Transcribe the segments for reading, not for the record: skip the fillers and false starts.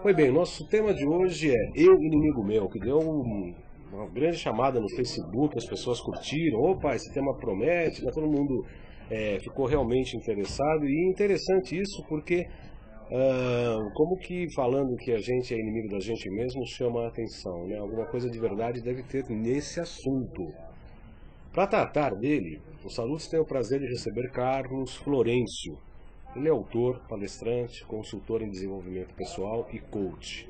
Pois bem, nosso tema de hoje é Eu, Inimigo Meu, que deu uma grande chamada no Facebook, as pessoas curtiram, opa, esse tema promete, né? Todo mundo ficou realmente interessado, e interessante isso porque, como que falando que a gente é inimigo da gente mesmo chama a atenção, né? Alguma coisa de verdade deve ter nesse assunto. Para tratar dele, o Salutes tem o prazer de receber Carlos Florencio. Ele é autor, palestrante, consultor em desenvolvimento pessoal e coach.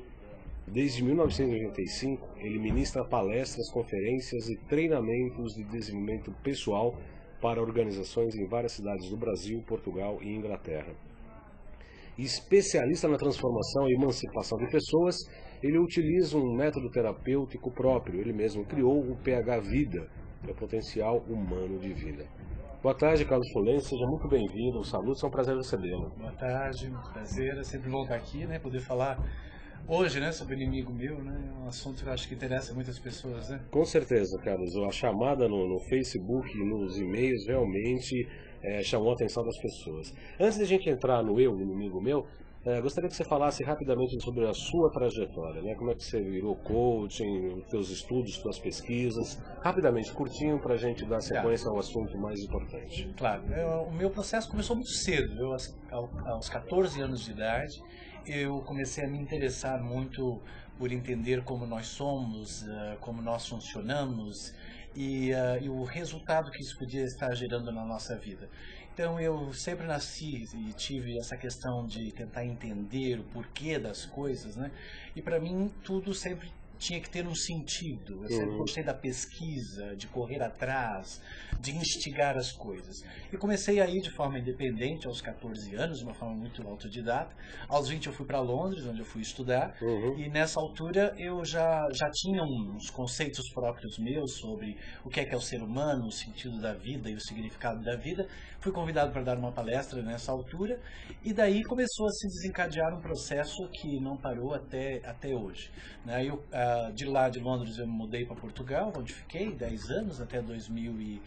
Desde 1985, ele ministra palestras, conferências e treinamentos de desenvolvimento pessoal para organizações em várias cidades do Brasil, Portugal e Inglaterra. Especialista na transformação e emancipação de pessoas, ele utiliza um método terapêutico próprio. Ele mesmo criou o PH Vida, que é o potencial humano de vida. Boa tarde, Carlos Florencio, seja muito bem-vindo. Saludos, é um prazer recebê-lo. Boa tarde, muito prazer. É sempre bom estar aqui, né? Poder falar hoje, né, sobre o inimigo meu, né? É um assunto que eu acho que interessa muitas pessoas, né? Com certeza, Carlos. A chamada no Facebook e nos e-mails realmente chamou a atenção das pessoas. Antes de a gente entrar no Eu, Inimigo Meu, gostaria que você falasse rapidamente sobre a sua trajetória, né? Como é que você virou coaching, os seus estudos, suas pesquisas. Rapidamente, curtinho, para a gente dar sequência ao assunto mais importante. Claro, o meu processo começou muito cedo. Aos 14 anos de idade, eu comecei a me interessar muito por entender como nós somos, como nós funcionamos e o resultado que isso podia estar gerando na nossa vida. Então eu sempre nasci e tive essa questão de tentar entender o porquê das coisas, né? E para mim tudo sempre tinha que ter um sentido. Eu sempre gostei da pesquisa, de correr atrás, de instigar as coisas. E comecei aí de forma independente aos 14 anos, de uma forma muito autodidata. Aos 20 eu fui para Londres, onde eu fui estudar, e nessa altura eu já tinha uns conceitos próprios meus sobre o que é o ser humano, o sentido da vida e o significado da vida. Fui convidado para dar uma palestra nessa altura, e daí começou a se desencadear um processo que não parou até hoje. De lá de Londres eu me mudei para Portugal, onde fiquei 10 anos, até 2000.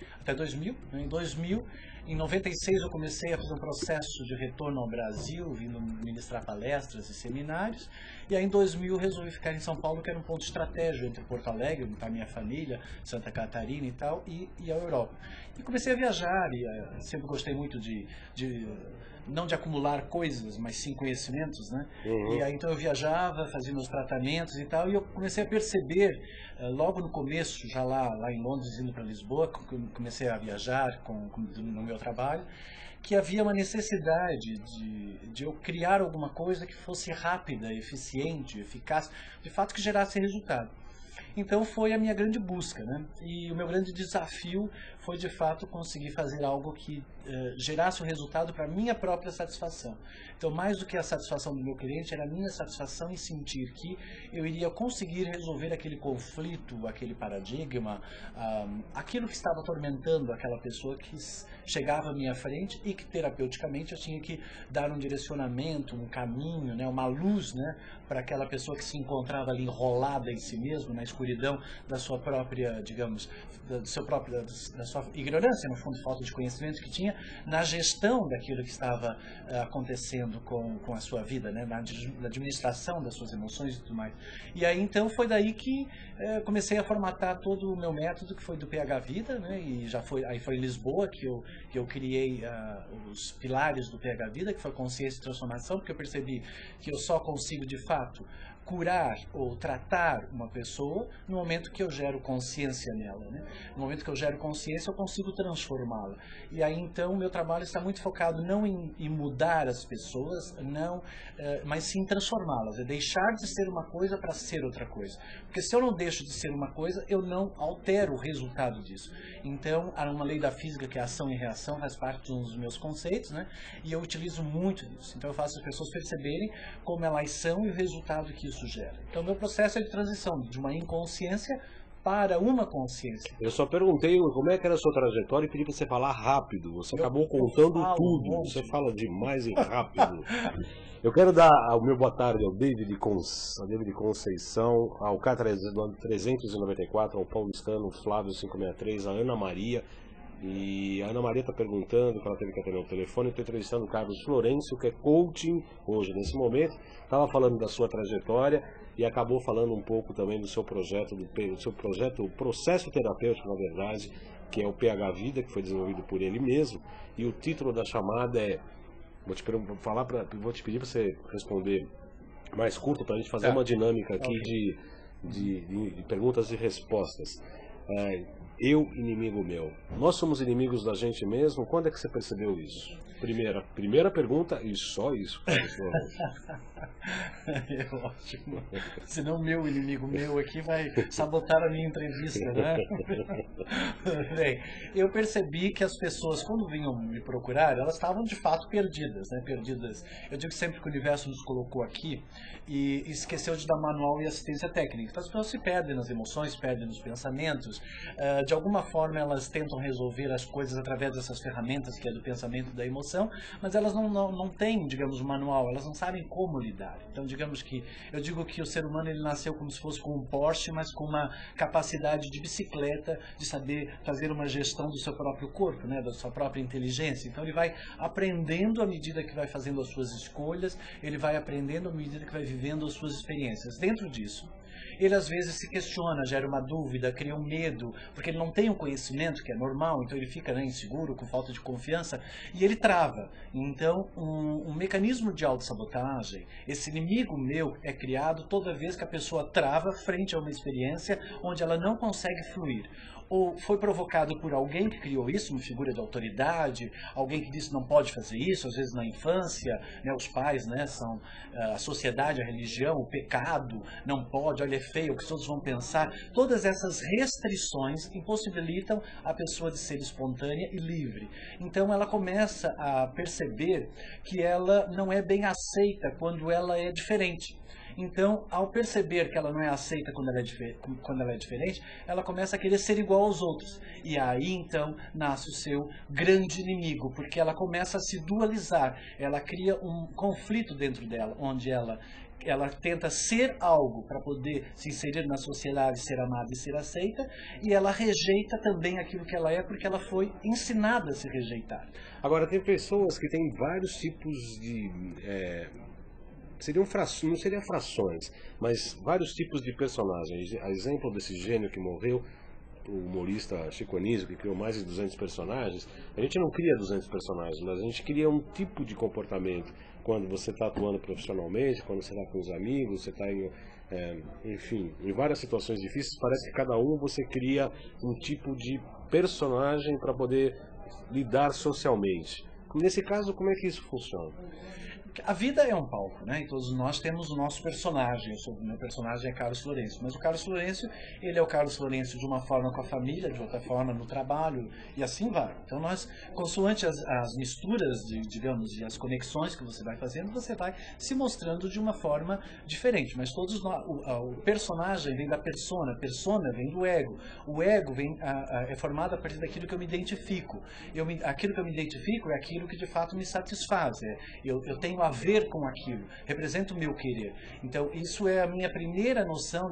Em 96 eu comecei a fazer um processo de retorno ao Brasil, vindo ministrar palestras e seminários, e aí em 2000 resolvi ficar em São Paulo, que era um ponto estratégico entre Porto Alegre, onde está a minha família, Santa Catarina e tal, e a Europa. E comecei a viajar, e sempre gostei muito não de acumular coisas, mas sim conhecimentos, né? E aí então eu viajava, fazia meus tratamentos e tal, e eu comecei a perceber, logo no começo, já lá em Londres, indo para Lisboa, comecei a viajar no meu trabalho, que havia uma necessidade de eu criar alguma coisa que fosse rápida, eficiente, eficaz, de fato que gerasse resultado. Então foi a minha grande busca, né? E o meu grande desafio foi de fato conseguir fazer algo que gerasse um resultado para a minha própria satisfação. Então, mais do que a satisfação do meu cliente, era a minha satisfação em sentir que eu iria conseguir resolver aquele conflito, aquele paradigma, aquilo que estava atormentando aquela pessoa que chegava à minha frente e que terapeuticamente eu tinha que dar um direcionamento, um caminho, né, uma luz, né, para aquela pessoa que se encontrava ali enrolada em si mesmo, na escuridão da sua própria, digamos, da sua ignorância, no fundo, falta de conhecimento que tinha, na gestão daquilo que estava acontecendo com a sua vida, né, na administração das suas emoções e tudo mais. E aí, então, foi daí que comecei a formatar todo o meu método, que foi do PH Vida, né, e aí foi em Lisboa que eu criei os pilares do PH Vida, que foi consciência e transformação, porque eu percebi que eu só consigo, de fato, curar ou tratar uma pessoa no momento que eu gero consciência nela, né? No momento que eu gero consciência, eu consigo transformá-la. E aí, então, o meu trabalho está muito focado não em mudar as pessoas, mas sim transformá-las. É deixar de ser uma coisa para ser outra coisa. Porque se eu não deixo de ser uma coisa, eu não altero o resultado disso. Então, há uma lei da física que é ação e reação, faz parte de um dos meus conceitos, né? E eu utilizo muito isso. Então, eu faço as pessoas perceberem como elas são e o resultado que isso gera. Então, meu processo é de transição de uma inconsciência para uma consciência. Eu só perguntei como é que era a sua trajetória e pedi para você falar rápido. Você acabou contando tudo. Você fala demais e rápido. Eu quero dar o meu boa tarde ao David Conceição, ao K394, ao Paulistano Flávio 563, a Ana Maria, E a Ana Maria está perguntando, que ela teve que atender o telefone, eu estou entrevistando o Carlos Florencio, que é coaching hoje, nesse momento. Estava falando da sua trajetória e acabou falando um pouco também do seu projeto, o processo terapêutico, na verdade, que é o PH Vida, que foi desenvolvido por ele mesmo. E o título da chamada é... Vou te pedir para você responder mais curto, para a gente fazer uma dinâmica aqui de perguntas e respostas. Eu, inimigo meu. Nós somos inimigos da gente mesmo? Quando é que você percebeu isso? Primeira pergunta e só isso. É ótimo. Senão meu inimigo meu aqui vai sabotar a minha entrevista, né? Bem, eu percebi que as pessoas, quando vinham me procurar, elas estavam de fato perdidas, né? Perdidas. Eu digo sempre que o universo nos colocou aqui e esqueceu de dar manual e assistência técnica. Então as pessoas se perdem nas emoções, perdem nos pensamentos. De alguma forma elas tentam resolver as coisas através dessas ferramentas que é do pensamento e da emoção, mas elas não têm, digamos, um manual, elas não sabem como lidar. Então, digamos que, eu digo que o ser humano ele nasceu como se fosse com um Porsche, mas com uma capacidade de bicicleta, de saber fazer uma gestão do seu próprio corpo, né, da sua própria inteligência. Então, ele vai aprendendo à medida que vai fazendo as suas escolhas, ele vai aprendendo à medida que vai vivendo as suas experiências. Dentro disso, ele às vezes se questiona, gera uma dúvida, cria um medo, porque ele não tem um conhecimento que é normal, então ele fica, né, inseguro, com falta de confiança, e ele trava. Então, um mecanismo de autossabotagem, esse inimigo meu é criado toda vez que a pessoa trava frente a uma experiência onde ela não consegue fluir. Ou foi provocado por alguém que criou isso, uma figura de autoridade, alguém que disse não pode fazer isso, às vezes na infância, né, os pais, né, são a sociedade, a religião, o pecado, não pode, olha, é feio, o que os outros vão pensar. Todas essas restrições impossibilitam a pessoa de ser espontânea e livre. Então ela começa a perceber que ela não é bem aceita quando ela é diferente. Então, ao perceber que ela não é aceita quando ela é diferente, ela começa a querer ser igual aos outros. E aí, então, nasce o seu grande inimigo, porque ela começa a se dualizar. Ela cria um conflito dentro dela, onde ela tenta ser algo para poder se inserir na sociedade, ser amada e ser aceita, e ela rejeita também aquilo que ela é, porque ela foi ensinada a se rejeitar. Agora, tem pessoas que têm vários tipos de... não seriam frações, mas vários tipos de personagens. A exemplo desse gênio que morreu, o humorista Chico Anísio, que criou mais de 200 personagens, a gente não cria 200 personagens, mas a gente cria um tipo de comportamento. Quando você está atuando profissionalmente, quando você está com os amigos, você está enfim, em várias situações difíceis, parece que cada um você cria um tipo de personagem para poder lidar socialmente. Nesse caso, como é que isso funciona? A vida é um palco, né? E todos nós temos o nosso personagem. O meu personagem é Carlos Florencio. Mas o Carlos Florencio, ele é o Carlos Florencio de uma forma com a família, de outra forma no trabalho, e assim vai. Então nós, consoante as misturas, digamos, e as conexões que você vai fazendo, você vai se mostrando de uma forma diferente. Mas todos nós, o personagem vem da persona, a persona vem do ego. O ego é formado a partir daquilo que eu me identifico. Aquilo que eu me identifico é aquilo que de fato me satisfaz. Eu tenho a ver com aquilo, representa o meu querer. Então, isso é a minha primeira noção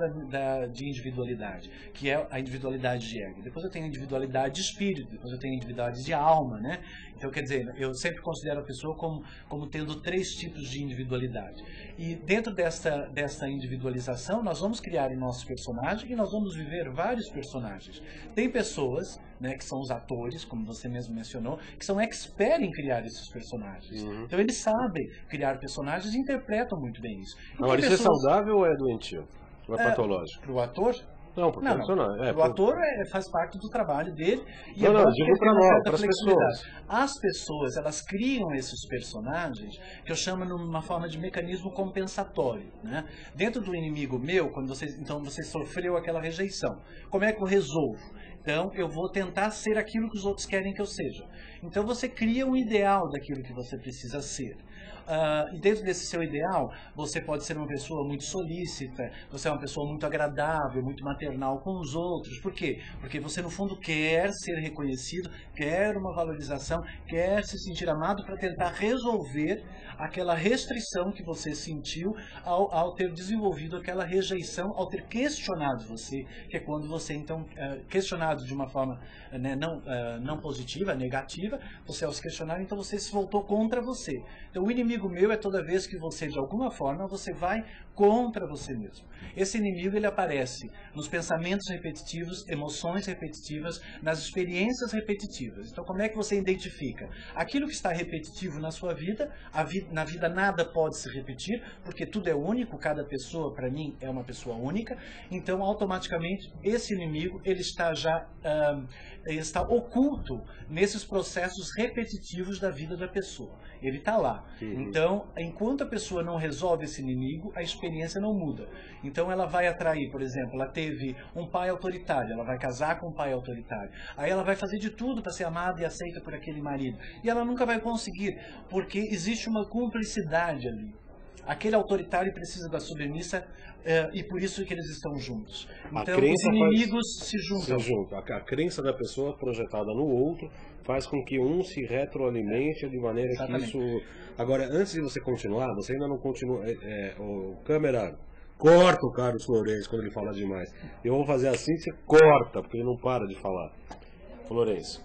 de individualidade, que é a individualidade de ego. Depois eu tenho a individualidade de espírito, depois eu tenho a individualidade de alma, né? Então, quer dizer, eu sempre considero a pessoa como tendo 3 tipos de individualidade. E dentro dessa individualização, nós vamos criar o nosso personagem e nós vamos viver vários personagens. Tem pessoas, né, que são os atores, como você mesmo mencionou, que são expert em criar esses personagens. Uhum. Então, eles sabem criar personagens e interpretam muito bem isso. Agora, isso é saudável ou é doentio? Ou é patológico? Para o ator? Não, para o personagem. O ator faz parte do trabalho dele e não, é bom não, digo para nós, para as pessoas. As pessoas, elas criam esses personagens que eu chamo numa forma de mecanismo compensatório, né? Dentro do inimigo meu, quando você sofreu aquela rejeição, como é que eu resolvo? Então, eu vou tentar ser aquilo que os outros querem que eu seja. Então, você cria um ideal daquilo que você precisa ser. E dentro desse seu ideal, você pode ser uma pessoa muito solícita, você é uma pessoa muito agradável, muito maternal com os outros. Por quê? Porque você, no fundo, quer ser reconhecido, quer uma valorização, quer se sentir amado para tentar resolver aquela restrição que você sentiu ao ter desenvolvido aquela rejeição, ao ter questionado você, que é quando você, então, questionado questionado de uma forma, né, não positiva, negativa, você ao se questionar, então você se voltou contra você. Então o inimigo meu é toda vez que você, de alguma forma, você vai contra você mesmo. Esse inimigo, ele aparece nos pensamentos repetitivos, emoções repetitivas, nas experiências repetitivas. Então como é que você identifica? Aquilo que está repetitivo na sua vida, na vida nada pode se repetir, porque tudo é único, cada pessoa, para mim, é uma pessoa única, então automaticamente esse inimigo, ele está já ele está oculto nesses processos repetitivos da vida da pessoa. Ele está lá. Então, enquanto a pessoa não resolve esse inimigo, a experiência não muda. Então ela vai atrair, por exemplo, ela teve um pai autoritário, ela vai casar com um pai autoritário. Aí ela vai fazer de tudo para ser amada e aceita por aquele marido. E ela nunca vai conseguir, porque existe uma cumplicidade ali. Aquele autoritário precisa da submissa e por isso que eles estão juntos. Então os inimigos se juntam. A crença da pessoa projetada no outro faz com que um se retroalimente de maneira Exatamente. que isso... Agora, antes de você continuar, você ainda não continua... o câmera, corta o Carlos Florencio quando ele fala demais. Eu vou fazer assim, você corta, porque ele não para de falar. Florencio,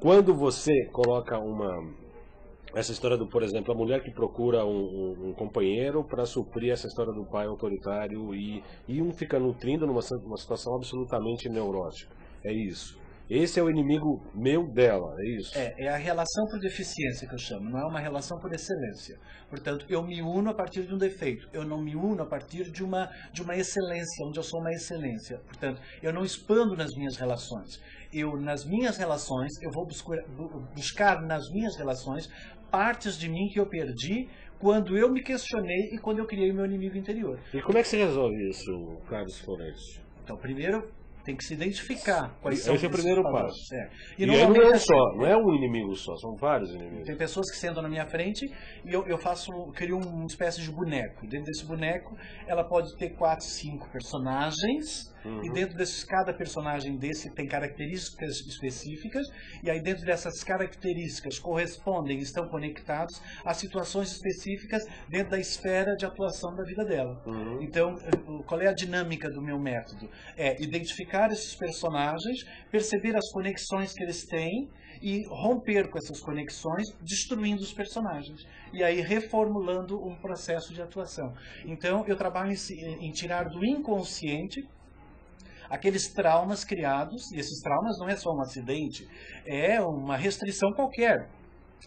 quando você coloca essa história do, por exemplo, a mulher que procura um companheiro para suprir essa história do pai autoritário e um fica nutrindo numa situação absolutamente neurótica. É isso. Esse é o inimigo meu dela, é isso? É a relação por deficiência que eu chamo, não é uma relação por excelência. Portanto, eu me uno a partir de um defeito, eu não me uno a partir de uma excelência, onde eu sou uma excelência. Portanto, eu não expando nas minhas relações. Nas minhas relações, eu vou buscar nas minhas relações partes de mim que eu perdi quando eu me questionei e quando eu criei o meu inimigo interior. E como é que você resolve isso, Carlos Florencio? Então, primeiro, tem que se identificar quais são esse é o primeiro passo. E não é só, não é um inimigo só, são vários inimigos. Tem pessoas que sentam na minha frente e eu crio uma espécie de boneco. Dentro desse boneco, ela pode ter 4, 5 personagens. E dentro desses, cada personagem desse tem características específicas, e aí dentro dessas características estão conectados a situações específicas dentro da esfera de atuação da vida dela. Então, qual é a dinâmica do meu método? É identificar esses personagens, perceber as conexões que eles têm e romper com essas conexões, destruindo os personagens. E aí reformulando um processo de atuação. Então, eu trabalho em tirar do inconsciente aqueles traumas criados, e esses traumas não é só um acidente, é uma restrição qualquer.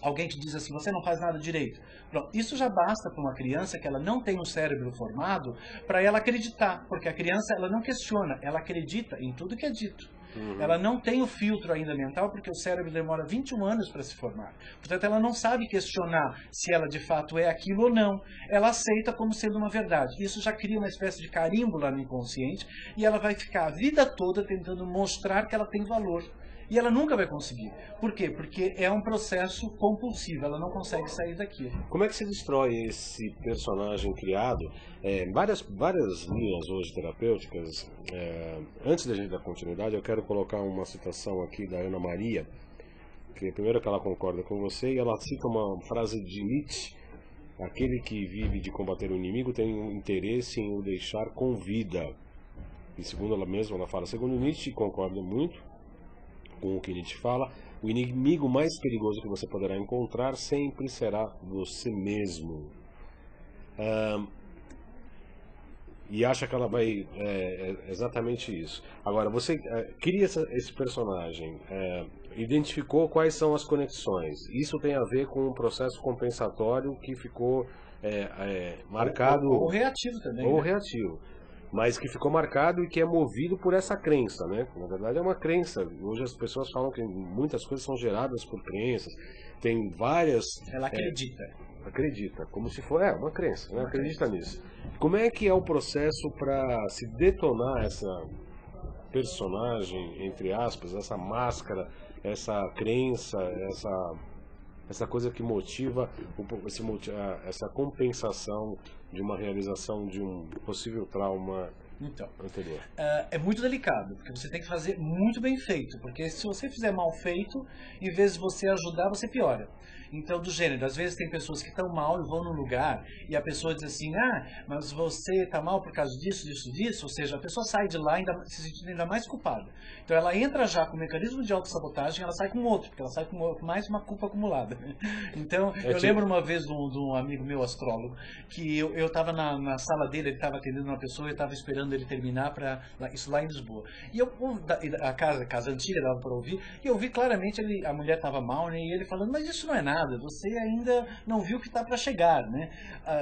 Alguém te diz assim, você não faz nada direito. Pronto, isso já basta para uma criança que ela não tem um cérebro formado para ela acreditar, porque a criança ela não questiona, ela acredita em tudo que é dito. Ela não tem o filtro ainda mental, porque o cérebro demora 21 anos para se formar. Portanto, ela não sabe questionar se ela de fato é aquilo ou não. Ela aceita como sendo uma verdade. Isso já cria uma espécie de carimbo lá no inconsciente, e ela vai ficar a vida toda tentando mostrar que ela tem valor. E ela nunca vai conseguir. Por quê? Porque é um processo compulsivo, ela não consegue sair daquilo. Como é que se destrói esse personagem criado? Várias linhas hoje terapêuticas. Antes da gente dar continuidade, eu quero colocar uma citação aqui da Ana Maria, que primeiro que ela concorda com você, e ela cita uma frase de Nietzsche: aquele que vive de combater o inimigo tem um interesse em o deixar com vida. E segundo ela mesma, ela fala, segundo Nietzsche, concorda muito com o que Nietzsche fala, o inimigo mais perigoso que você poderá encontrar sempre será você mesmo. E acha que ela vai... exatamente isso. Agora, você cria esse personagem, identificou quais são as conexões. Isso tem a ver com um processo compensatório que ficou marcado... Ou reativo também. Ou né? reativo. Mas que ficou marcado e que é movido por essa crença, né? Na verdade é uma crença. Hoje as pessoas falam que muitas coisas são geradas por crenças. Tem várias... Ela acredita. Acredita, como se for... uma crença, né? Acredita nisso. Como é que é o processo para se detonar essa personagem, entre aspas, essa máscara, essa crença, essa coisa que motiva essa compensação de uma realização de um possível trauma Então, anterior? é muito delicado, porque você tem que fazer muito bem feito, porque se você fizer mal feito, em vez de você ajudar, você piora. Então, do gênero, às vezes tem pessoas que estão mal e vão num lugar e a pessoa diz assim, mas você está mal por causa disso, disso, disso, ou seja, a pessoa sai de lá ainda, se sentindo ainda mais culpada. Então, ela entra já com o mecanismo de autossabotagem, ela sai com outro, porque ela sai com mais uma culpa acumulada. Então, eu lembro uma vez de um amigo meu astrólogo, que eu estava na sala dele, ele estava atendendo uma pessoa, eu estava esperando ele terminar, isso lá em Lisboa. E a casa antiga dava para ouvir, e eu vi claramente, a mulher estava mal, né, e ele falando, mas isso não é nada, você ainda não viu que está para chegar, né?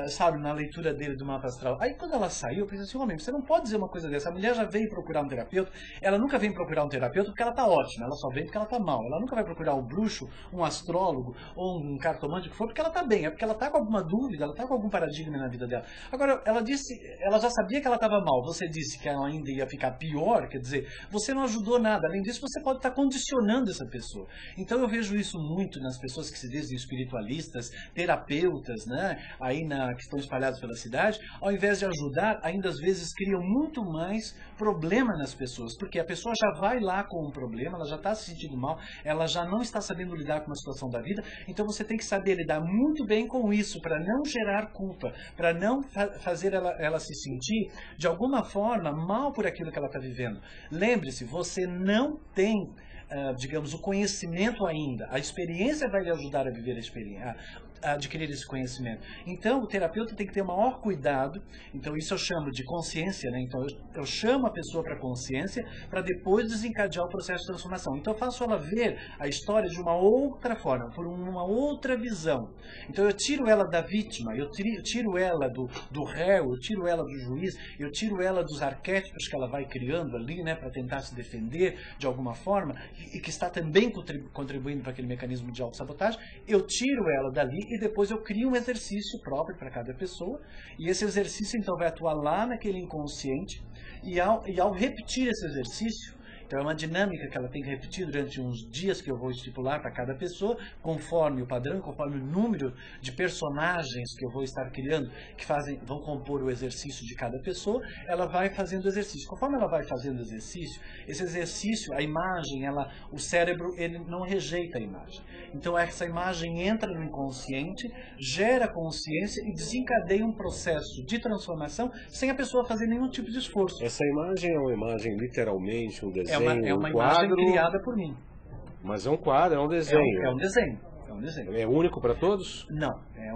Sabe, na leitura dele do mapa astral. Aí quando ela saiu, eu pensei assim, homem, você não pode dizer uma coisa dessa. A mulher já veio procurar um terapeuta, ela nunca vem procurar um terapeuta porque ela está ótima, ela só vem porque ela está mal. Ela nunca vai procurar um bruxo, um astrólogo ou um cartomante, o que for, porque ela está bem, é porque ela está com alguma dúvida, ela está com algum paradigma na vida dela. Agora, ela já sabia que ela estava mal, você disse que ela ainda ia ficar pior, quer dizer, você não ajudou nada. Além disso, você pode estar condicionando essa pessoa. Então eu vejo isso muito nas pessoas que se dizem espiritualistas, terapeutas, né, que estão espalhados pela cidade, ao invés de ajudar, ainda às vezes criam muito mais problema nas pessoas, porque a pessoa já vai lá com um problema, ela já está se sentindo mal, ela já não está sabendo lidar com uma situação da vida, então você tem que saber lidar muito bem com isso, para não gerar culpa, para não fazer ela se sentir, de alguma forma, mal por aquilo que ela está vivendo. Lembre-se, você não tem digamos, o conhecimento ainda. A experiência vai lhe ajudar a viver a experiência, a adquirir esse conhecimento. Então, o terapeuta tem que ter o maior cuidado. Então, isso eu chamo de consciência, né? Então, eu chamo a pessoa para a consciência para depois desencadear o processo de transformação. Então, eu faço ela ver a história de uma outra forma, por uma outra visão. Então, eu tiro ela da vítima, eu tiro ela do réu, eu tiro ela do juiz, eu tiro ela dos arquétipos que ela vai criando ali, né, para tentar se defender de alguma forma, e que está também contribuindo para aquele mecanismo de autossabotagem. Eu tiro ela dali e depois eu crio um exercício próprio para cada pessoa, e esse exercício então vai atuar lá naquele inconsciente, e ao repetir esse exercício, então é uma dinâmica que ela tem que repetir durante uns dias que eu vou estipular para cada pessoa, conforme o padrão, conforme o número de personagens que eu vou estar criando, que vão compor o exercício de cada pessoa, ela vai fazendo o exercício. Conforme ela vai fazendo o exercício, esse exercício, a imagem, o cérebro, ele não rejeita a imagem. Então essa imagem entra no inconsciente, gera consciência e desencadeia um processo de transformação sem a pessoa fazer nenhum tipo de esforço. Essa imagem é uma imagem literalmente, um desenho, é uma um quadro, imagem criada por mim. Mas é um quadro, é um desenho. É um desenho. É um desenho. É único para todos? Não,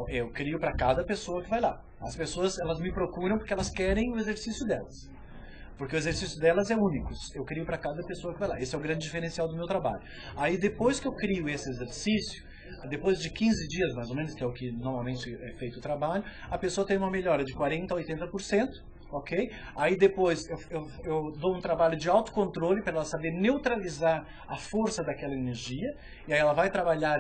eu crio para cada pessoa que vai lá. As pessoas, elas me procuram porque elas querem o exercício delas. Porque o exercício delas é único. Eu crio para cada pessoa que vai lá. Esse é o grande diferencial do meu trabalho. Aí depois que eu crio esse exercício, depois de 15 dias mais ou menos, que é o que normalmente é feito o trabalho, a pessoa tem uma melhora de 40% a 80%. Ok? Aí depois eu dou um trabalho de autocontrole para ela saber neutralizar a força daquela energia, e aí ela vai trabalhar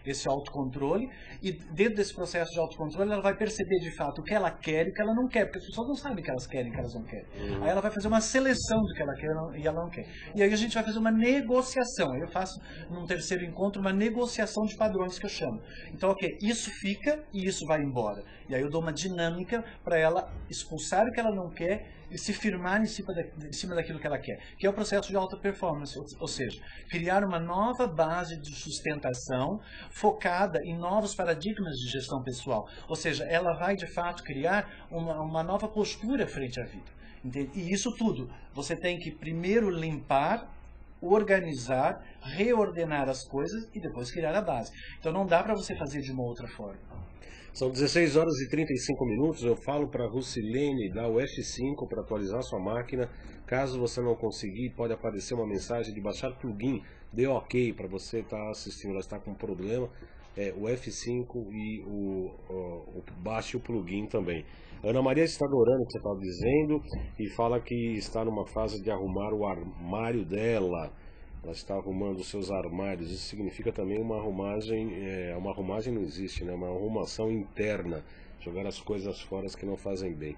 esse autocontrole, e dentro desse processo de autocontrole ela vai perceber de fato o que ela quer e o que ela não quer, porque as pessoas não sabem o que elas querem e o que elas não querem. Aí ela vai fazer uma seleção do que ela quer e ela não quer. E aí a gente vai fazer uma negociação. Aí eu faço, num terceiro encontro, uma negociação de padrões que eu chamo. Então, ok, isso fica e isso vai embora. E aí eu dou uma dinâmica para ela expulsar o que ela não quer e se firmar em cima daquilo que ela quer, que é o processo de alta performance, ou seja, criar uma nova base de sustentação focada em novos paradigmas de gestão pessoal, ou seja, ela vai de fato criar uma nova postura frente à vida. Entende? E isso tudo, você tem que primeiro limpar, organizar, reordenar as coisas e depois criar a base. Então não dá para você fazer de uma outra forma. São 16 horas e 35 minutos. Eu falo para a Rucilene dar o F5 para atualizar sua máquina. Caso você não conseguir, pode aparecer uma mensagem de baixar plugin. Dê OK para você estar assistindo. Ela está com um problema. O F5 e baixe o plugin também. Ana Maria está adorando o que você está dizendo e fala que está numa fase de arrumar o armário dela. Ela está arrumando os seus armários. Isso significa também uma arrumagem. Uma arrumagem não existe, né? Uma arrumação interna. Jogar as coisas fora que não fazem bem.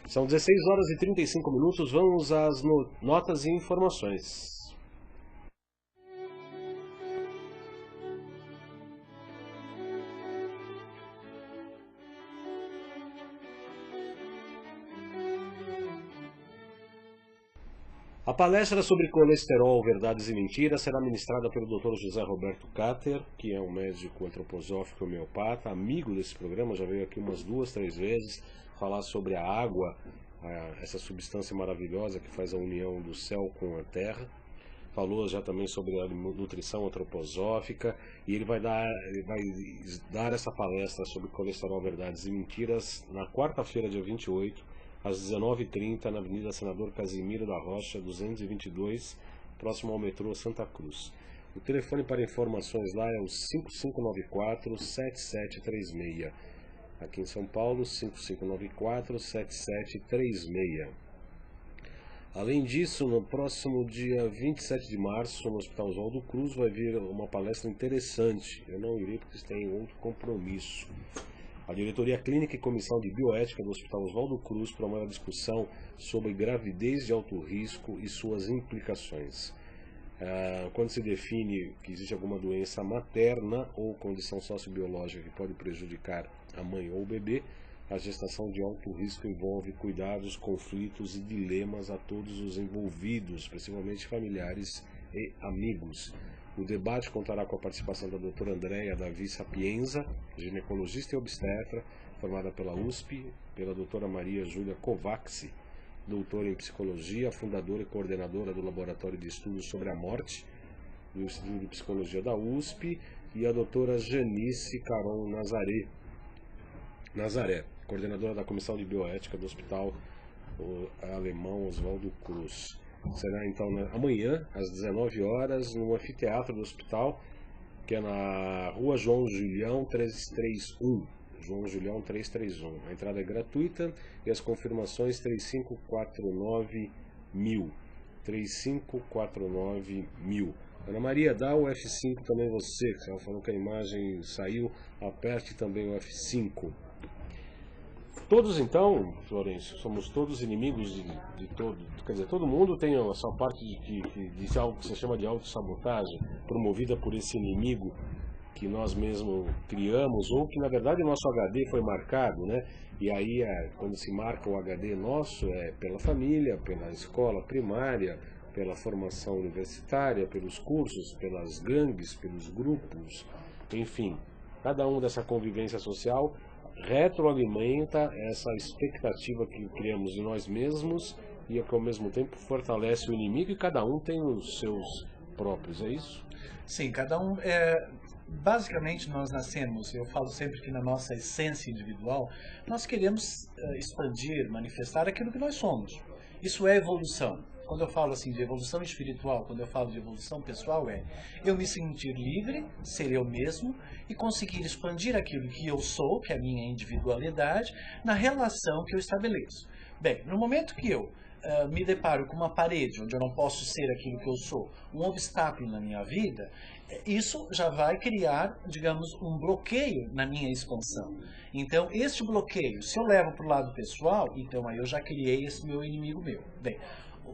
São 16 horas e 35 minutos. Vamos às notas e informações. A palestra sobre colesterol, verdades e mentiras será ministrada pelo Dr. José Roberto Cater, que é um médico antroposófico homeopata, amigo desse programa, já veio aqui umas 2, 3 vezes falar sobre a água, essa substância maravilhosa que faz a união do céu com a terra. Falou já também sobre a nutrição antroposófica e ele vai dar essa palestra sobre colesterol, verdades e mentiras na quarta-feira, dia 28, às 19h30, na Avenida Senador Casimiro da Rocha, 222, próximo ao metrô Santa Cruz. O telefone para informações lá é o 5594-7736. Aqui em São Paulo, 5594-7736. Além disso, no próximo dia 27 de março, no Hospital Oswaldo Cruz, vai vir uma palestra interessante. Eu não irei porque tem outro compromisso. A Diretoria Clínica e Comissão de Bioética do Hospital Oswaldo Cruz promove a discussão sobre gravidez de alto risco e suas implicações. Quando se define que existe alguma doença materna ou condição sociobiológica que pode prejudicar a mãe ou o bebê, a gestação de alto risco envolve cuidados, conflitos e dilemas a todos os envolvidos, principalmente familiares e amigos. O debate contará com a participação da doutora Andréia Davi Sapienza, ginecologista e obstetra, formada pela USP, pela doutora Maria Júlia Kovacs, doutora em psicologia, fundadora e coordenadora do Laboratório de Estudos sobre a Morte, do Instituto de Psicologia da USP, e a doutora Janice Caron Nazaré, coordenadora da Comissão de Bioética do Hospital Alemão Oswaldo Cruz. Será então amanhã, às 19 horas, no anfiteatro do hospital, que é na Rua João Julião 331. João Julião 331. A entrada é gratuita e as confirmações 3549.000. 3549.000. Ana Maria, dá o F5 também você, que ela falou que a imagem saiu, aperte também o F5. Todos então, Florencio, somos todos inimigos de todo, quer dizer, todo mundo tem a sua parte de algo que se chama de autossabotagem, promovida por esse inimigo que nós mesmos criamos, ou que na verdade o nosso HD foi marcado, né? E aí quando se marca o HD nosso é pela família, pela escola primária, pela formação universitária, pelos cursos, pelas gangues, pelos grupos, enfim, cada um dessa convivência social retroalimenta essa expectativa que criamos de nós mesmos e que ao mesmo tempo fortalece o inimigo, e cada um tem os seus próprios, é isso? Sim, cada um basicamente nós nascemos, eu falo sempre que na nossa essência individual, nós queremos expandir, manifestar aquilo que nós somos. Isso é evolução. Quando eu falo assim de evolução espiritual, quando eu falo de evolução pessoal, é eu me sentir livre, ser eu mesmo e conseguir expandir aquilo que eu sou, que é a minha individualidade, na relação que eu estabeleço. Bem, no momento que eu me deparo com uma parede onde eu não posso ser aquilo que eu sou, um obstáculo na minha vida, isso já vai criar, digamos, um bloqueio na minha expansão. Então, este bloqueio, se eu levo para o lado pessoal, então aí eu já criei esse meu inimigo meu. Bem,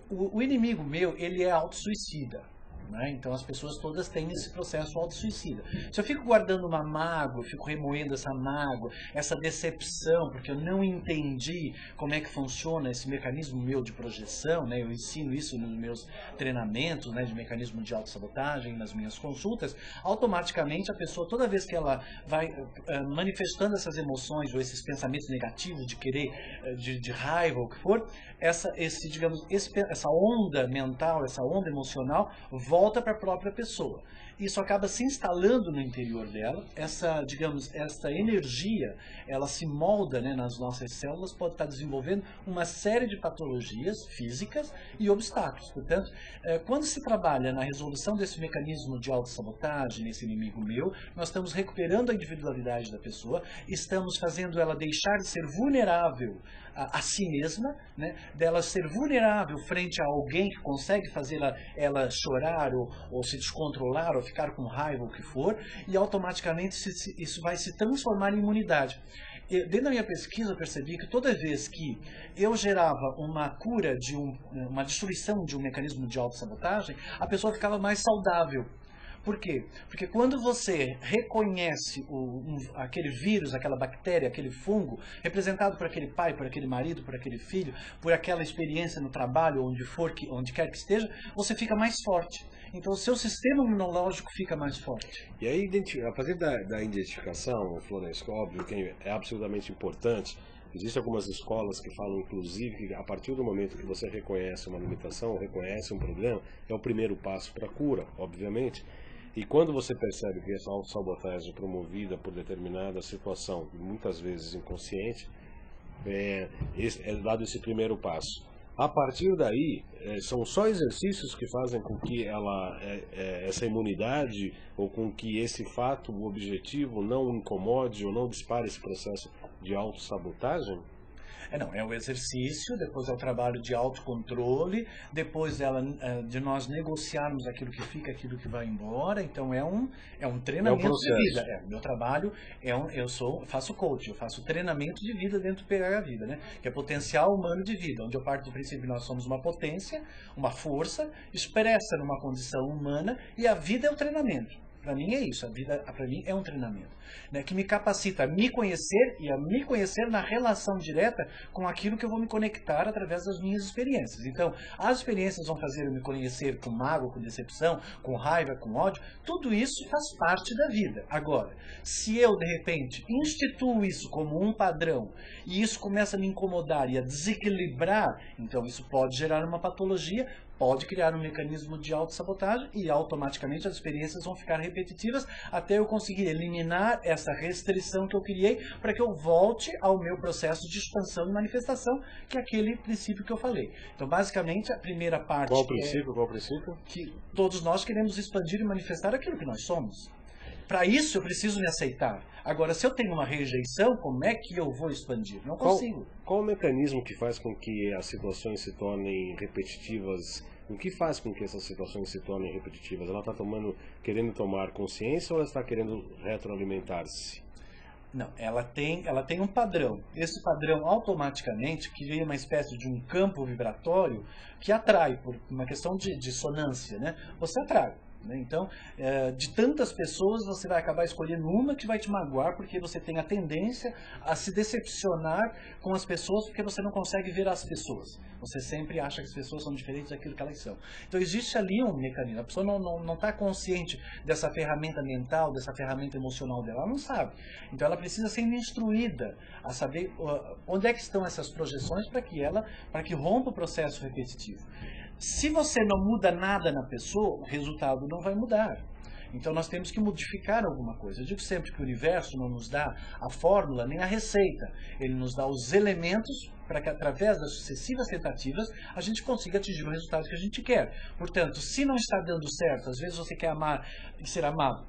o inimigo meu, ele é autossuicida. Né? Então as pessoas todas têm esse processo autossuicida. Se eu fico guardando uma mágoa, eu fico remoendo essa mágoa, essa decepção, porque eu não entendi como é que funciona esse mecanismo meu de projeção, né? Eu ensino isso nos meus treinamentos, né, de mecanismo de autossabotagem, nas minhas consultas, automaticamente a pessoa, toda vez que ela vai manifestando essas emoções ou esses pensamentos negativos de querer, de raiva, ou o que for, essa onda mental, essa onda emocional volta para a própria pessoa. Isso acaba se instalando no interior dela, essa energia, ela se molda, né, nas nossas células, pode estar desenvolvendo uma série de patologias físicas e obstáculos. Portanto, quando se trabalha na resolução desse mecanismo de autossabotagem, nesse inimigo meu, nós estamos recuperando a individualidade da pessoa, estamos fazendo ela deixar de ser vulnerável a si mesma, né, dela ser vulnerável frente a alguém que consegue fazer ela chorar ou se descontrolar ou ficar com raiva ou o que for, e automaticamente isso vai se transformar em imunidade. Dentro da minha pesquisa eu percebi que toda vez que eu gerava uma cura uma destruição de um mecanismo de autossabotagem, a pessoa ficava mais saudável. Por quê? Porque quando você reconhece aquele vírus, aquela bactéria, aquele fungo, representado por aquele pai, por aquele marido, por aquele filho, por aquela experiência no trabalho, onde quer que esteja, você fica mais forte. Então o seu sistema imunológico fica mais forte. E aí, a partir da identificação, Florence, óbvio que é absolutamente importante. Existem algumas escolas que falam, inclusive, que a partir do momento que você reconhece uma limitação, reconhece um problema, é o primeiro passo para a cura, obviamente. E quando você percebe que essa autossabotagem é promovida por determinada situação, muitas vezes inconsciente, é dado esse primeiro passo. A partir daí, são só exercícios que fazem com que essa imunidade, ou com que esse fato, o objetivo, não incomode ou não dispare esse processo de autossabotagem? Não, é o exercício, depois é o trabalho de autocontrole, depois de nós negociarmos aquilo que fica, aquilo que vai embora. Então é um treinamento de vida. Meu trabalho faço coaching, eu faço treinamento de vida dentro do PH Vida, né? Que é potencial humano de vida, onde eu parto do princípio que nós somos uma potência, uma força expressa numa condição humana, e a vida é o treinamento. Para mim é isso, a vida para mim é um treinamento, né, que me capacita a me conhecer e a me conhecer na relação direta com aquilo que eu vou me conectar através das minhas experiências. Então, as experiências vão fazer eu me conhecer com mágoa, com decepção, com raiva, com ódio, tudo isso faz parte da vida. Agora, se eu de repente instituo isso como um padrão e isso começa a me incomodar e a desequilibrar, então isso pode gerar uma patologia, pode criar um mecanismo de autossabotagem e automaticamente as experiências vão ficar repetitivas até eu conseguir eliminar essa restrição que eu criei para que eu volte ao meu processo de expansão e manifestação, que é aquele princípio que eu falei. Então, basicamente, a primeira parte Qual o princípio? Que todos nós queremos expandir e manifestar aquilo que nós somos. Para isso, eu preciso me aceitar. Agora, se eu tenho uma rejeição, como é que eu vou expandir? Não consigo. Qual o mecanismo que faz com que as situações se tornem repetitivas? O que faz com que essas situações se tornem repetitivas? Ela está querendo tomar consciência ou ela está querendo retroalimentar-se? Não, ela tem um padrão. Esse padrão automaticamente cria uma espécie de um campo vibratório que atrai, por uma questão de dissonância, né? Você atrai. Então, de tantas pessoas, você vai acabar escolhendo uma que vai te magoar, porque você tem a tendência a se decepcionar com as pessoas, porque você não consegue ver as pessoas. Você sempre acha que as pessoas são diferentes daquilo que elas são. Então, existe ali um mecanismo. A pessoa não está consciente dessa ferramenta mental, dessa ferramenta emocional dela. Ela não sabe. Então, ela precisa ser instruída a saber onde é que estão essas projeções para que rompa o processo repetitivo. Se você não muda nada na pessoa, o resultado não vai mudar. Então nós temos que modificar alguma coisa. Eu digo sempre que o universo não nos dá a fórmula nem a receita. Ele nos dá os elementos para que através das sucessivas tentativas a gente consiga atingir o resultado que a gente quer. Portanto, se não está dando certo, às vezes você quer amar e ser amado.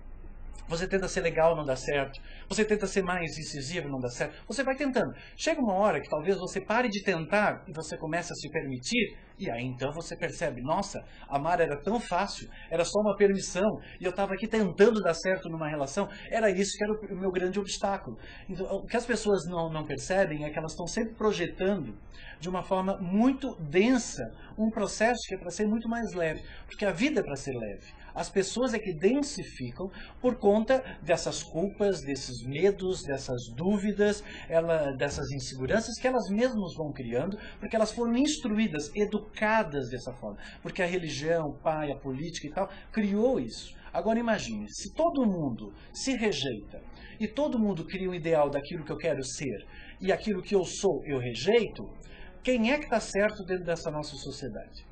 Você tenta ser legal, não dá certo. Você tenta ser mais incisivo, não dá certo. Você vai tentando. Chega uma hora que talvez você pare de tentar e você comece a se permitir. E aí então você percebe, nossa, amar era tão fácil, era só uma permissão. E eu estava aqui tentando dar certo numa relação. Era isso que era o meu grande obstáculo. Então, o que as pessoas não percebem é que elas estão sempre projetando de uma forma muito densa um processo que é para ser muito mais leve. Porque a vida é para ser leve. As pessoas é que densificam por conta dessas culpas, desses medos, dessas dúvidas, dessas inseguranças que elas mesmas vão criando, porque elas foram instruídas, educadas dessa forma. Porque a religião, o pai, a política e tal, criou isso. Agora imagine, se todo mundo se rejeita e todo mundo cria um ideal daquilo que eu quero ser e aquilo que eu sou eu rejeito, quem é que está certo dentro dessa nossa sociedade?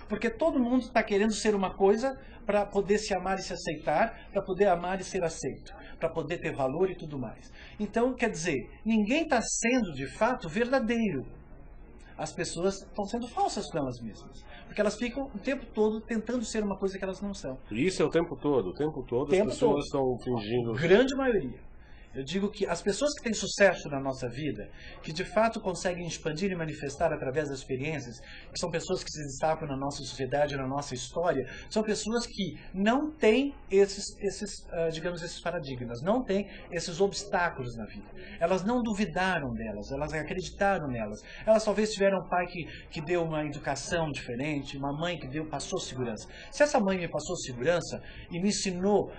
Porque todo mundo está querendo ser uma coisa para poder se amar e se aceitar, para poder amar e ser aceito, para poder ter valor e tudo mais. Então, quer dizer, ninguém está sendo de fato verdadeiro. As pessoas estão sendo falsas com elas mesmas. Porque elas ficam o tempo todo tentando ser uma coisa que elas não são. E isso é o tempo todo? O tempo todo as pessoas estão fingindo... Grande maioria. Eu digo que as pessoas que têm sucesso na nossa vida, que de fato conseguem expandir e manifestar através das experiências, que são pessoas que se destacam na nossa sociedade, na nossa história, são pessoas que não têm digamos, esses paradigmas, não têm esses obstáculos na vida. Elas não duvidaram delas, elas acreditaram nelas. Elas talvez tiveram um pai que deu uma educação diferente, uma mãe que passou segurança. Se essa mãe me passou segurança e me ensinou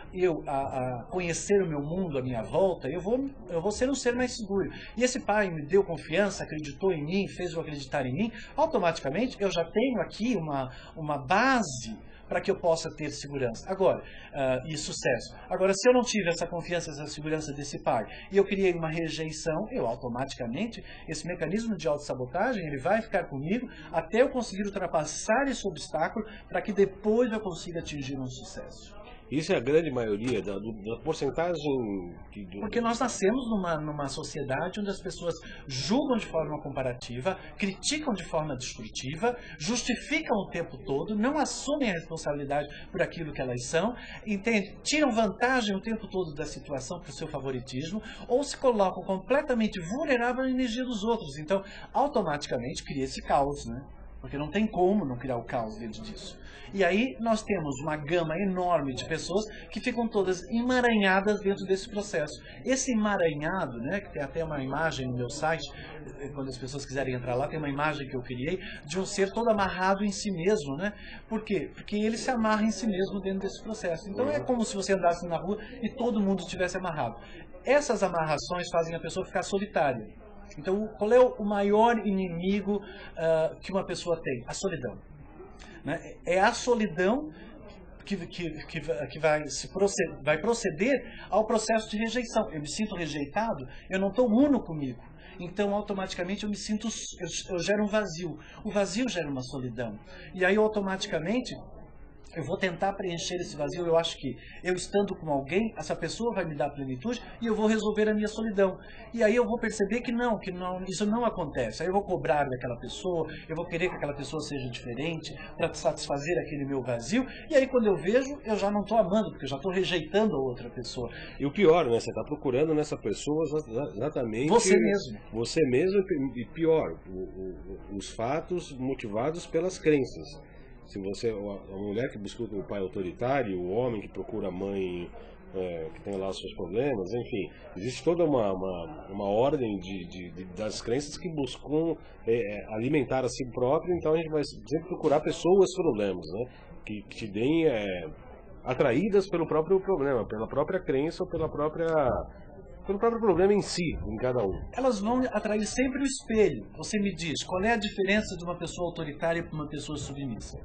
a conhecer o meu mundo, a minha volta, eu vou ser um ser mais seguro. E esse pai me deu confiança, acreditou em mim, fez eu acreditar em mim, automaticamente eu já tenho aqui uma base para que eu possa ter segurança e sucesso. Agora, se eu não tive essa confiança, essa segurança desse pai, e eu criei uma rejeição, eu automaticamente, esse mecanismo de autossabotagem, ele vai ficar comigo até eu conseguir ultrapassar esse obstáculo para que depois eu consiga atingir um sucesso. Isso é a grande maioria da porcentagem... Porque nós nascemos numa sociedade onde as pessoas julgam de forma comparativa, criticam de forma destrutiva, justificam o tempo todo, não assumem a responsabilidade por aquilo que elas são, entende? Tiram vantagem o tempo todo da situação para o seu favoritismo, ou se colocam completamente vulnerável à energia dos outros. Então, automaticamente cria esse caos, né? Porque não tem como não criar o caos dentro disso. E aí nós temos uma gama enorme de pessoas que ficam todas emaranhadas dentro desse processo. Esse emaranhado, né, que tem até uma imagem no meu site, quando as pessoas quiserem entrar lá, tem uma imagem que eu criei de um ser todo amarrado em si mesmo, né? Por quê? Porque ele se amarra em si mesmo dentro desse processo. Então é como se você andasse na rua e todo mundo estivesse amarrado. Essas amarrações fazem a pessoa ficar solitária. Então, qual é o maior inimigo que uma pessoa tem? A solidão. Né? É a solidão que vai proceder ao processo de rejeição. Eu me sinto rejeitado, eu não estou uno comigo. Então, automaticamente, eu gero um vazio. O vazio gera uma solidão. E aí, automaticamente, eu vou tentar preencher esse vazio. Eu acho que eu estando com alguém, essa pessoa vai me dar plenitude e eu vou resolver a minha solidão. E aí eu vou perceber que isso não acontece. Aí eu vou cobrar daquela pessoa, eu vou querer que aquela pessoa seja diferente para satisfazer aquele meu vazio. E aí quando eu vejo, eu já não estou amando, porque eu já estou rejeitando a outra pessoa. E o pior, né? Você está procurando nessa pessoa exatamente... Você mesmo. Você mesmo e pior, os fatos motivados pelas crenças. Se você, a mulher que busca o pai autoritário, o homem que procura a mãe que tem lá os seus problemas, enfim, existe toda uma ordem das crenças que buscam alimentar a si próprio. Então a gente vai sempre procurar pessoas problemas, né, que te deem atraídas pelo próprio problema, pela própria crença ou pelo próprio problema em si, em cada um. Elas vão atrair sempre o espelho. Você me diz, qual é a diferença de uma pessoa autoritária para uma pessoa submissa?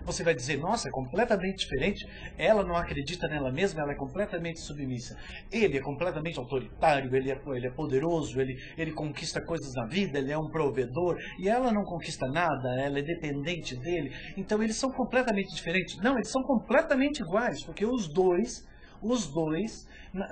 Você vai dizer, nossa, é completamente diferente, ela não acredita nela mesma, ela é completamente submissa. Ele é completamente autoritário, ele é poderoso, ele conquista coisas na vida, ele é um provedor, e ela não conquista nada, ela é dependente dele. Então eles são completamente diferentes. Não, eles são completamente iguais, porque os dois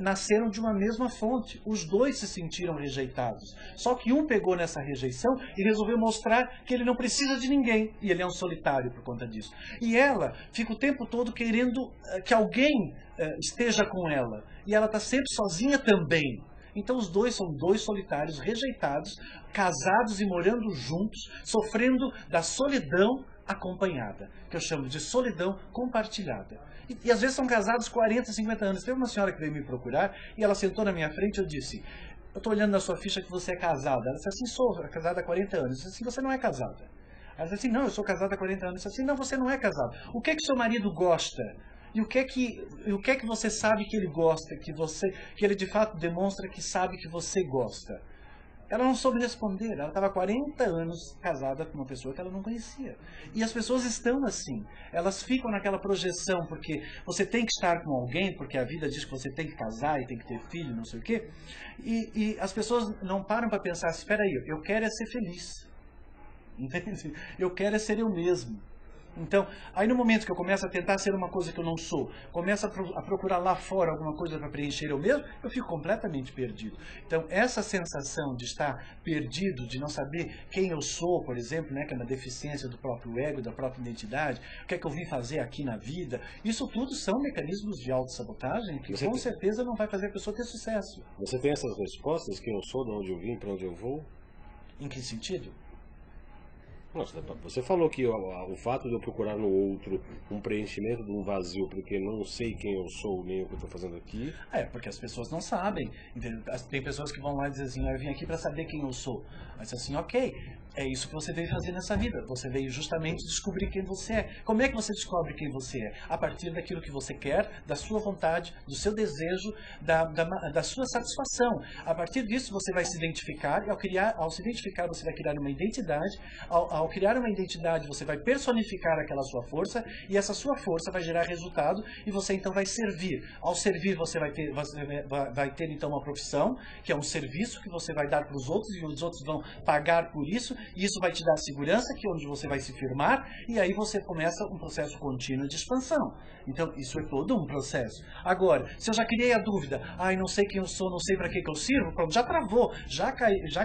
nasceram de uma mesma fonte. Os dois se sentiram rejeitados. Só que um pegou nessa rejeição e resolveu mostrar que ele não precisa de ninguém. E ele é um solitário por conta disso. E ela fica o tempo todo querendo que alguém esteja com ela. E ela está sempre sozinha também. Então os dois são dois solitários rejeitados, casados e morando juntos, sofrendo da solidão acompanhada, que eu chamo de solidão compartilhada. E às vezes são casados 40, 50 anos. Teve uma senhora que veio me procurar e ela sentou na minha frente e eu disse, eu estou olhando na sua ficha que você é casada. Ela disse assim, sou casada há 40 anos. Eu disse assim, você não é casada. Ela disse assim, não, eu sou casada há 40 anos. Eu disse assim, não, você não é casada. O que é que seu marido gosta? E o que é que você sabe que ele gosta? Que ele de fato demonstra que sabe que você gosta? Ela não soube responder, ela estava há 40 anos casada com uma pessoa que ela não conhecia. E as pessoas estão assim, elas ficam naquela projeção, porque você tem que estar com alguém, porque a vida diz que você tem que casar e tem que ter filho, não sei o quê. E as pessoas não param para pensar, espera aí, eu quero é ser feliz. Entende? Eu quero é ser eu mesmo. Então, aí no momento que eu começo a tentar ser uma coisa que eu não sou, começo a procurar lá fora alguma coisa para preencher eu mesmo, eu fico completamente perdido. Então, essa sensação de estar perdido, de não saber quem eu sou, por exemplo, né, que é uma deficiência do próprio ego, da própria identidade, o que é que eu vim fazer aqui na vida, isso tudo são mecanismos de autossabotagem que com certeza não vai fazer a pessoa ter sucesso. Você tem essas respostas, quem eu sou, de onde eu vim, para onde eu vou? Em que sentido? Nossa, você falou que o fato de eu procurar no outro um preenchimento de um vazio porque não sei quem eu sou nem o que eu estou fazendo aqui. É, porque as pessoas não sabem. Entendeu? Tem pessoas que vão lá e dizem assim, eu vim aqui para saber quem eu sou. Mas assim, ok, é isso que você veio fazer nessa vida. Você veio justamente descobrir quem você é. Como é que você descobre quem você é? A partir daquilo que você quer, da sua vontade, do seu desejo, da sua satisfação. A partir disso você vai se identificar, e ao se identificar você vai criar uma identidade. Ao criar uma identidade você vai personificar aquela sua força, e essa sua força vai gerar resultado, e você então vai servir. Ao servir você vai ter então uma profissão, que é um serviço que você vai dar para os outros, e os outros vão pagar por isso, e isso vai te dar segurança, que é onde você vai se firmar, e aí você começa um processo contínuo de expansão. Então, isso é todo um processo. Agora, se eu já criei a dúvida, não sei quem eu sou, não sei para que eu sirvo, pronto, já travou, já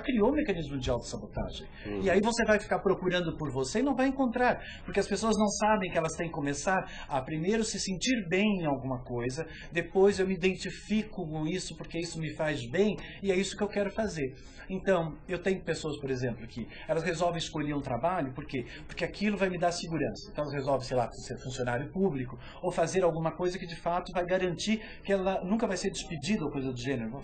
criou um mecanismo de autossabotagem. E aí você vai ficar procurando por você e não vai encontrar, porque as pessoas não sabem que elas têm que começar a primeiro se sentir bem em alguma coisa, depois eu me identifico com isso porque isso me faz bem, e é isso que eu quero fazer. Então, eu tenho pessoas, por exemplo, que elas resolvem escolher um trabalho, por quê? Porque aquilo vai me dar segurança. Então, elas resolvem, sei lá, ser funcionário público, ou fazer alguma coisa que de fato vai garantir que ela nunca vai ser despedida ou coisa do gênero. Vão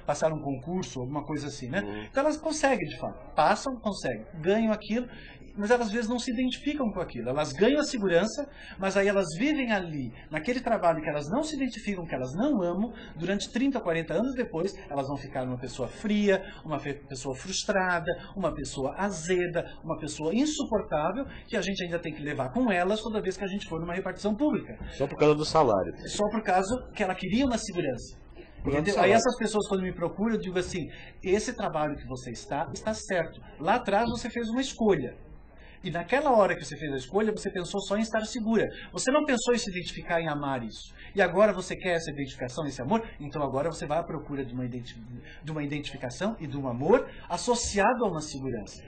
passar um concurso, alguma coisa assim, né? Então, elas conseguem, de fato. Passam, conseguem, ganham aquilo, mas elas às vezes não se identificam com aquilo. Elas ganham a segurança, mas aí elas vivem ali, naquele trabalho que elas não se identificam, que elas não amam, durante 30, 40 anos depois, elas vão ficar uma pessoa fria, uma pessoa frustrada, uma pessoa azeda, uma pessoa insuportável, que a gente ainda tem que levar com elas toda vez que a gente for numa repartição pública. Só por causa do salário. Só por causa que ela queria uma segurança. Aí essas pessoas, quando me procuram, eu digo assim, esse trabalho que você está certo. Lá atrás você fez uma escolha. E naquela hora que você fez a escolha, você pensou só em estar segura. Você não pensou em se identificar, em amar isso. E agora você quer essa identificação, esse amor? Então agora você vai à procura de uma identificação e de um amor associado a uma segurança.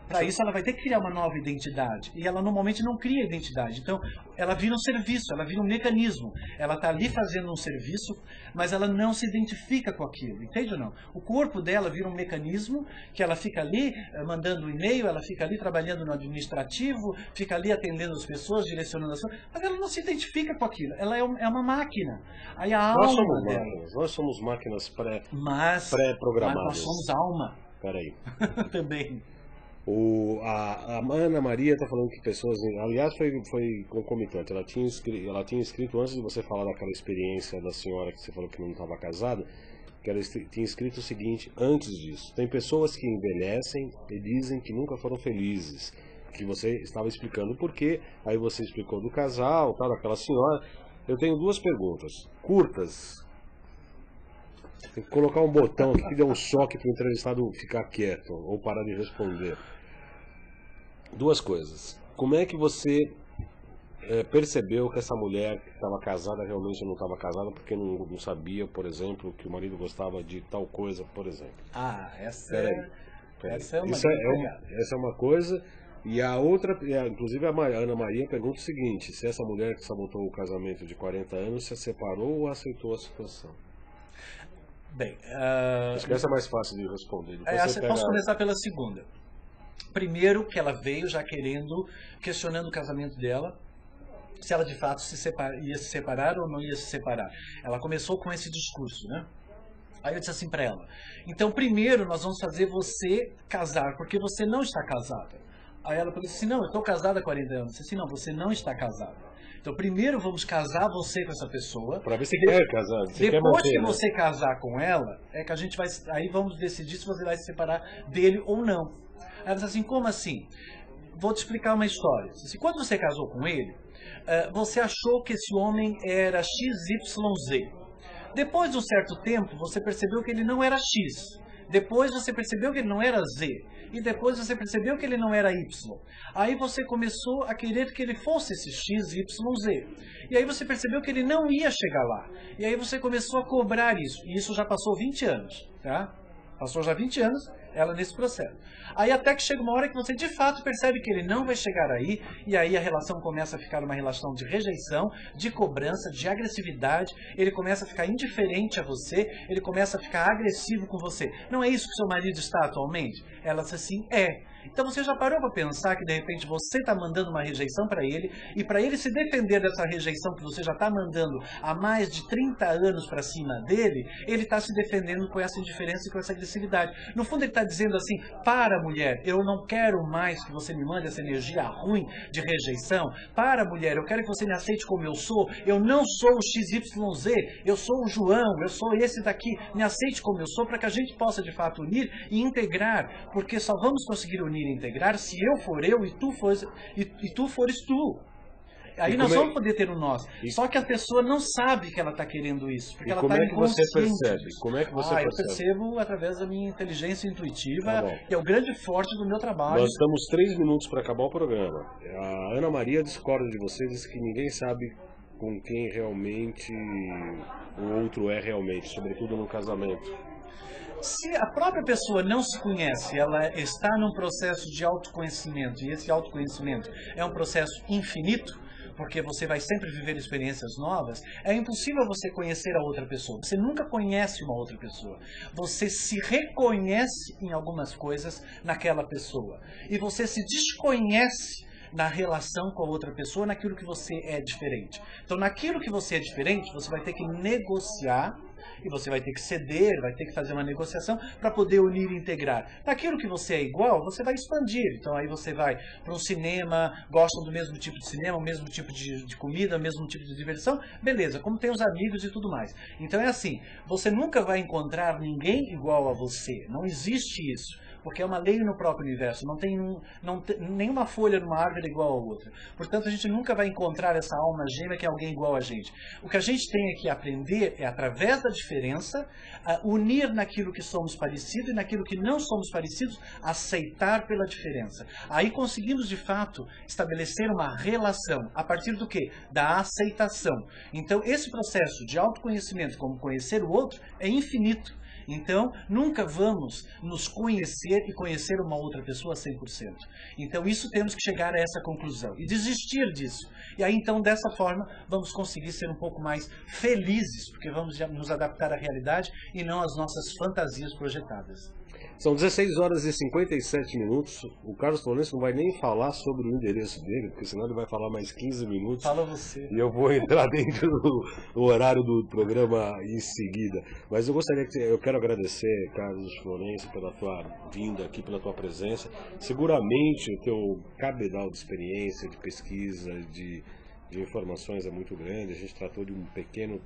Para isso ela vai ter que criar uma nova identidade. E ela normalmente não cria identidade. Então ela vira um serviço, ela vira um mecanismo. Ela está ali fazendo um serviço, mas ela não se identifica com aquilo. Entende ou não? O corpo dela vira um mecanismo que ela fica ali mandando e-mail, ela fica ali trabalhando no administrativo, fica ali atendendo as pessoas, direcionando as pessoas, mas ela não se identifica com aquilo. Ela é uma máquina. Aí a alma dela... Nós somos máquinas pré-programadas. Mas nós somos alma. Peraí. Também. A Ana Maria está falando que pessoas... Aliás, foi concomitante. Ela tinha escrito, antes de você falar daquela experiência da senhora que você falou que não estava casada, que ela tinha escrito o seguinte, antes disso. Tem pessoas que envelhecem e dizem que nunca foram felizes. Que você estava explicando por quê. Aí você explicou do casal, tal, daquela senhora. Eu tenho duas perguntas, curtas. Tem que colocar um botão aqui que dê um choque para o entrevistado ficar quieto ou parar de responder. Duas coisas. Como é que você percebeu que essa mulher que estava casada realmente não estava casada porque não sabia, por exemplo, que o marido gostava de tal coisa, por exemplo? Essa é uma coisa. E a outra, inclusive a Ana Maria pergunta o seguinte, se essa mulher que sabotou o casamento de 40 anos se separou ou aceitou a situação? Bem, acho que essa é mais fácil de responder. Posso começar pela segunda. Primeiro, que ela veio já questionando o casamento dela, se ela de fato ia se separar ou não ia se separar. Ela começou com esse discurso, né? Aí eu disse assim para ela, então primeiro nós vamos fazer você casar, porque você não está casada. Aí ela falou assim, não, eu estou casada há 40 anos. Eu disse assim, não, você não está casada. Então, primeiro vamos casar você com essa pessoa. Para ver se quer casar. Depois que você casar com ela, é que a gente vai... Aí vamos decidir se você vai se separar dele ou não. Aí ela disse assim, como assim? Vou te explicar uma história. Assim, quando você casou com ele, você achou que esse homem era XYZ. Depois de um certo tempo, você percebeu que ele não era X. Depois você percebeu que ele não era Z. E depois você percebeu que ele não era Y. Aí você começou a querer que ele fosse esse X, Y, Z. E aí você percebeu que ele não ia chegar lá. E aí você começou a cobrar isso. E isso já passou 20 anos, tá? Passou já 20 anos, ela nesse processo. Aí até que chega uma hora que você de fato percebe que ele não vai chegar aí, e aí a relação começa a ficar uma relação de rejeição, de cobrança, de agressividade, ele começa a ficar indiferente a você, ele começa a ficar agressivo com você. Não é isso que seu marido está atualmente? Ela disse assim, é. Então você já parou para pensar que de repente você está mandando uma rejeição para ele, e para ele se defender dessa rejeição que você já está mandando há mais de 30 anos para cima dele, ele está se defendendo com essa indiferença e com essa agressividade. No fundo ele está dizendo assim, para mulher, eu não quero mais que você me mande essa energia ruim de rejeição. Para mulher, eu quero que você me aceite como eu sou. Eu não sou o XYZ, eu sou o João, eu sou esse daqui. Me aceite como eu sou para que a gente possa de fato unir e integrar, porque só vamos conseguir unir e integrar se eu for eu e tu fores tu. Aí nós vamos poder ter o nós. Só que a pessoa não sabe que ela está querendo isso, porque ela está inconsciente. Como é que você percebe? Como é que você percebe? Eu percebo através da minha inteligência intuitiva, que é o grande forte do meu trabalho. Nós estamos 3 minutos para acabar o programa. A Ana Maria discorda de você, diz que ninguém sabe com quem realmente o outro é realmente, sobretudo no casamento. Se a própria pessoa não se conhece, ela está num processo de autoconhecimento, e esse autoconhecimento é um processo infinito, porque você vai sempre viver experiências novas, é impossível você conhecer a outra pessoa. Você nunca conhece uma outra pessoa. Você se reconhece em algumas coisas naquela pessoa. E você se desconhece na relação com a outra pessoa, naquilo que você é diferente. Então, naquilo que você é diferente, você vai ter que negociar, e você vai ter que ceder, vai ter que fazer uma negociação para poder unir e integrar. Naquilo que você é igual, você vai expandir. Então aí você vai para um cinema, gostam do mesmo tipo de cinema, o mesmo tipo de comida, o mesmo tipo de diversão, beleza, como tem os amigos e tudo mais. Então é assim, você nunca vai encontrar ninguém igual a você, não existe isso. Porque é uma lei no próprio universo, não tem nenhuma folha numa árvore igual a outra. Portanto, a gente nunca vai encontrar essa alma gêmea que é alguém igual a gente. O que a gente tem que aprender é, através da diferença, unir naquilo que somos parecidos e naquilo que não somos parecidos, aceitar pela diferença. Aí conseguimos, de fato, estabelecer uma relação. A partir do quê? Da aceitação. Então, esse processo de autoconhecimento, como conhecer o outro, é infinito. Então, nunca vamos nos conhecer e conhecer uma outra pessoa 100%. Então, isso temos que chegar a essa conclusão e desistir disso. E aí, então, dessa forma, vamos conseguir ser um pouco mais felizes, porque vamos nos adaptar à realidade e não às nossas fantasias projetadas. São 16 horas e 57 minutos. O Carlos Florencio não vai nem falar sobre o endereço dele, porque senão ele vai falar mais 15 minutos. Fala você. E eu vou entrar dentro do horário do programa em seguida. Mas eu quero agradecer, Carlos Florencio, pela tua vinda aqui, pela tua presença. Seguramente o teu cabedal de experiência, de pesquisa, de informações é muito grande. A gente tratou de um pequeno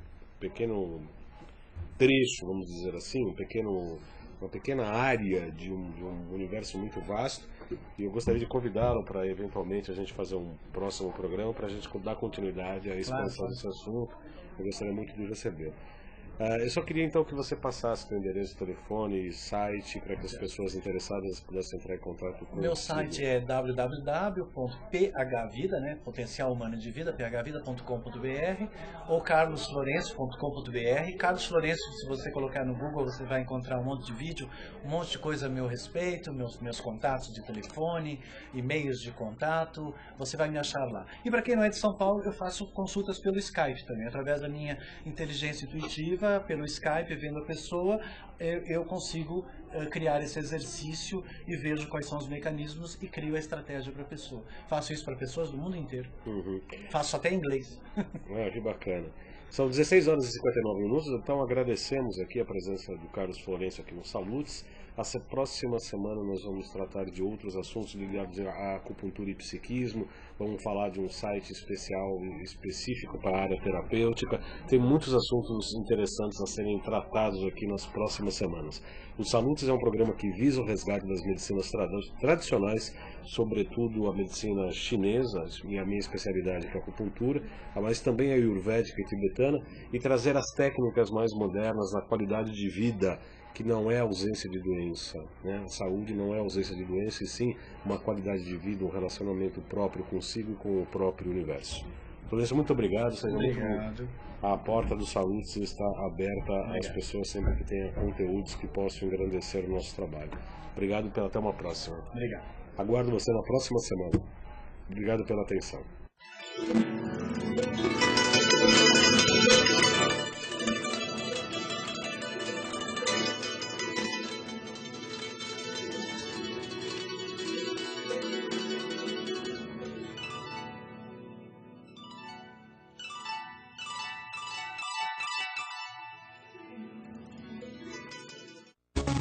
trecho, vamos dizer assim, uma pequena área de um universo muito vasto, e eu gostaria de convidá-lo para eventualmente a gente fazer um próximo programa para a gente dar continuidade à expansão desse assunto. Eu gostaria muito de receber. Eu só queria então que você passasse o endereço, telefone e site para que as pessoas interessadas pudessem entrar em contato com Meu site é www.phvida, né, potencial humano de vida, phvida.com.br, ou carlosflorencio.com.br. Carlos Florencio, se você colocar no Google, você vai encontrar um monte de vídeo, um monte de coisa a meu respeito, meus contatos de telefone, e-mails de contato, você vai me achar lá. E para quem não é de São Paulo, eu faço consultas pelo Skype também, através da minha inteligência intuitiva, pelo Skype, vendo a pessoa, eu consigo criar esse exercício e vejo quais são os mecanismos e crio a estratégia para a pessoa. Faço isso para pessoas do mundo inteiro. Faço até em inglês. Que bacana. São 16 horas e 59 minutos, então agradecemos aqui a presença do Carlos Florencio aqui no Salutes. A próxima semana nós vamos tratar de outros assuntos ligados à acupuntura e psiquismo. Vamos falar de um site específico para a área terapêutica. Tem muitos assuntos interessantes a serem tratados aqui nas próximas semanas. O Salutes é um programa que visa o resgate das medicinas tradicionais, sobretudo a medicina chinesa, e a minha especialidade que é a acupuntura, mas também a ayurvédica e tibetana, e trazer as técnicas mais modernas na qualidade de vida que não é ausência de doença, né? A saúde não é ausência de doença, e sim uma qualidade de vida, um relacionamento próprio consigo e com o próprio universo. Por isso, muito obrigado. Obrigado. A porta do Salutes está aberta às pessoas sempre que tenham conteúdos que possam engrandecer o nosso trabalho. Obrigado e até uma próxima. Obrigado. Aguardo você na próxima semana. Obrigado pela atenção.